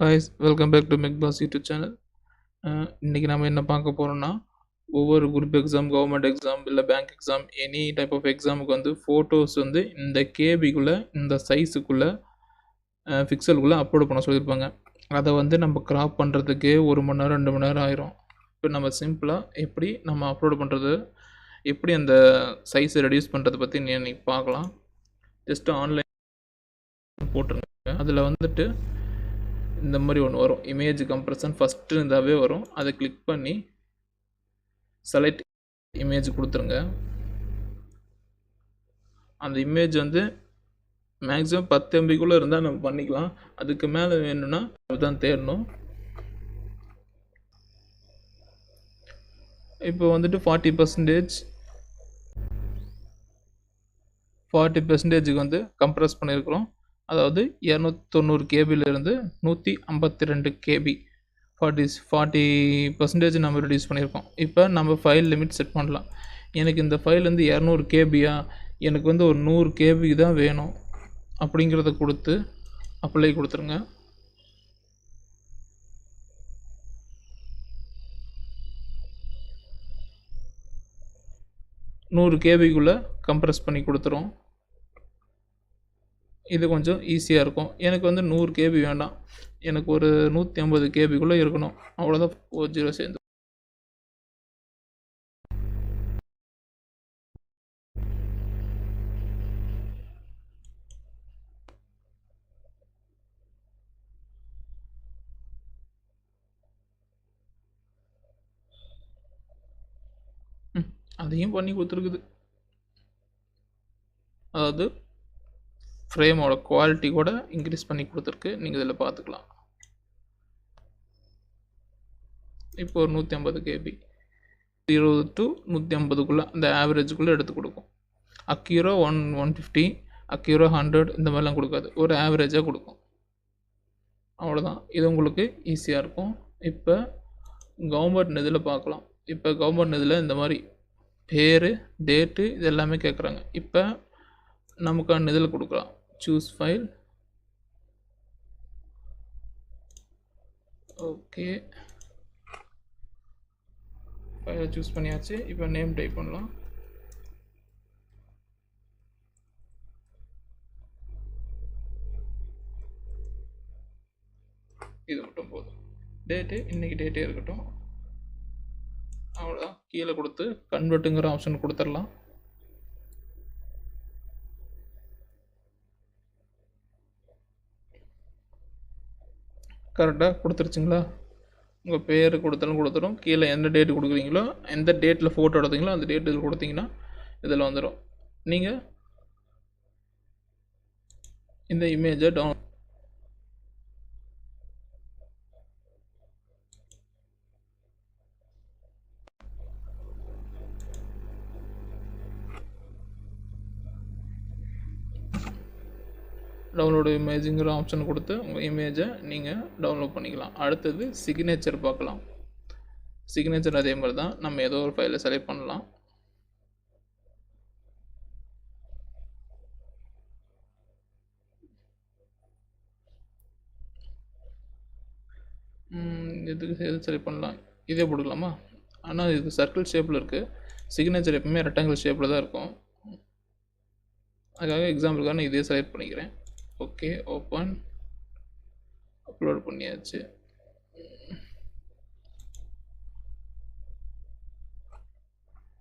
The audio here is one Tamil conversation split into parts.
guys, welcome back to McBoss YouTube channel. இன்னைக்கு நம்ம என்ன பார்க்க போறோம்னா ஒவ்வொரு குரூப் எக்ஸாம், கவர்மெண்ட் எக்ஸாம், இல்லை bank exam, any type of எக்ஸாமுக்கு வந்து ஃபோட்டோஸ் வந்து இந்த கேபிக்குள்ளே, இந்த சைஸுக்குள்ளே, பிக்சலுக்குள்ளே அப்லோட் பண்ண சொல்லியிருப்பாங்க. அதை வந்து நம்ம கிராப் பண்ணுறதுக்கே 1 மணி நேரம் 2 மணி நேரம் ஆயிரும். இப்போ நம்ம சிம்பிளாக எப்படி நம்ம அப்லோட் பண்ணுறது, எப்படி அந்த சைஸை ரெடியூஸ் பண்ணுறதை பற்றி இன்னைக்கு பார்க்கலாம். ஜஸ்ட்டு ஆன்லைன் போட்டுருங்க. அதில் வந்துட்டு இந்த மாதிரி ஒன்று வரும், இமேஜ் கம்ப்ரெஷன் ஃபஸ்ட்டு இருந்தாவே வரும். அதை கிளிக் பண்ணி செலக்ட் இமேஜ் கொடுத்துருங்க. அந்த இமேஜ் வந்து மேக்ஸிமம் 10 MBக்குள்ளே இருந்தால் நம்ம பண்ணிக்கலாம். அதுக்கு மேலே வேணும்னா அதுதான் தேடணும். இப்போ வந்துட்டு 40%க்கு வந்து கம்ப்ரெஸ் பண்ணியிருக்கிறோம். அதாவது 290 கேபிலிருந்து 152 கேபி 40% நம்ம ரெடியூஸ் பண்ணியிருக்கோம். இப்போ நம்ம ஃபைல் லிமிட் செட் பண்ணலாம். எனக்கு இந்த ஃபைல் வந்து 200 கேபியா, எனக்கு வந்து ஒரு 100 கேபி தான் வேணும் அப்படிங்கிறத கொடுத்து அப்ளை கொடுத்துருங்க. நூறு கேபிக்குள்ளே கம்ப்ரெஸ் பண்ணி கொடுத்துரும். இது கொஞ்சம் ஈஸியாக இருக்கும். எனக்கு வந்து 100 கேபி வேண்டாம், எனக்கு ஒரு 150 கேபிக்குள்ளே இருக்கணும். அவ்வளோதான், 0 சேர்ந்து. அதையும் பண்ணி கொடுத்துருக்குது. அதாவது ஃப்ரேமோட குவாலிட்டி கூட இன்க்ரீஸ் பண்ணி கொடுத்துருக்கு. நீங்கள் இதில் பார்த்துக்கலாம். இப்போ ஒரு 150 கேபி 0 to 150க்குள்ளே அந்த ஆவரேஜுக்குள்ளே எடுத்து கொடுக்கும். அக்யூரோ 150, அக்யூரோ 100 இந்த மாதிரிலாம் கொடுக்காது, ஒரு ஆவரேஜாக கொடுக்கும். அவ்வளோதான். இது உங்களுக்கு ஈஸியாக இருக்கும். இப்போ கவர்மெண்ட் இதில் பார்க்கலாம். இப்போ கவர்மெண்ட் இதில் இந்த மாதிரி பேர், டேட்டு இது எல்லாமே கேட்குறாங்க. இப்போ நமக்கான இதில் கொடுக்கலாம். Choose file. ஓகே, ஃபைலை சூஸ் பண்ணியாச்சு. இப்போ நேம் டைப் பண்ணலாம். இது மட்டும் போதும். டேட்டு இன்றைக்கி டேட்டே இருக்கட்டும். அவ்வளோதான். கீழே கொடுத்து கன்வெர்ட்டுங்கிற ஆப்ஷன் கொடுத்துடலாம். கரெக்டாக கொடுத்துருச்சுங்களா? உங்கள் பேர் கொடுத்தாலும் கொடுத்துரும். கீழே எந்த டேட்டு கொடுக்குறீங்களோ, எந்த டேட்டில் ஃபோட்டோ எடுத்தீங்களோ அந்த டேட்டு இதில் கொடுத்தீங்கன்னா இதில் வந்துடும். நீங்கள் இந்த இமேஜை டவுன்லோடு இமேஜுங்கிற ஆப்ஷன் கொடுத்து உங்கள் இமேஜை நீங்கள் டவுன்லோட் பண்ணிக்கலாம். அடுத்தது சிக்னேச்சர் பார்க்கலாம். சிக்னேச்சர் அதே மாதிரி தான், நம்ம ஏதோ ஒரு ஃபைலை செலக்ட் பண்ணலாம். இதுக்கு எது செலக்ட் பண்ணலாம், இதே போட்டுக்கலாமா? ஆனால் இது சர்க்கிள் ஷேப்பில் இருக்குது. சிக்னேச்சர் எப்பவுமே ரெக்டாங்கிள் ஷேப்பில் தான் இருக்கும். அதுக்காக எக்ஸாம்பிளுக்காக நான் இதே செலக்ட் பண்ணிக்கிறேன். Okay, open. அப்லோட் பண்ணியாச்சு.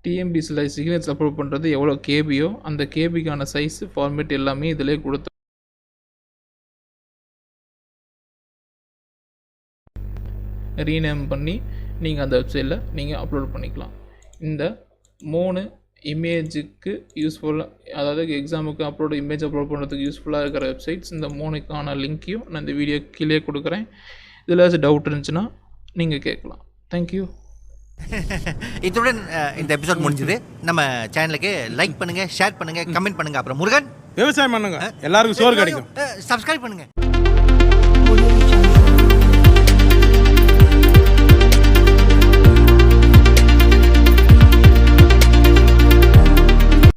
டிஎம்பிஸில் சிக்னேச்சர் அப்லோட் பண்ணுறது எவ்வளோ கேபியோ அந்த கேபிக்கான சைஸ், ஃபார்மேட் எல்லாமே இதிலே கொடுத்து ரீநேம் பண்ணி நீங்கள் அந்த வெப்சைட்டில் நீங்கள் அப்லோட் பண்ணிக்கலாம். இந்த 3 இமேஜுக்கு யூஸ்ஃபுல்லாக, அதாவது எக்ஸாமுக்கு இமேஜ் அப்லோட் பண்ணுறதுக்கு யூஸ்ஃபுல்லாக இருக்கிற வெப்சைட்ஸ் இந்த 3க்கான லிங்க்கையும் நான் இந்த வீடியோ கீழே கொடுக்குறேன். இதில் ஏதாச்சும் டவுட் இருந்துச்சுன்னா நீங்கள் கேட்கலாம். தேங்க்யூ. இத்துடன் இந்த எபிசோட் முடிஞ்சது. நம்ம சேனலுக்கு லைக் பண்ணுங்கள், ஷேர் பண்ணுங்கள், கமெண்ட் பண்ணுங்கள். அப்புறம் முருகன் விவசாயம் பண்ணுங்க, எல்லாருக்கும் சோறு கிடைக்கும். சப்ஸ்கிரைப் பண்ணுங்கள்.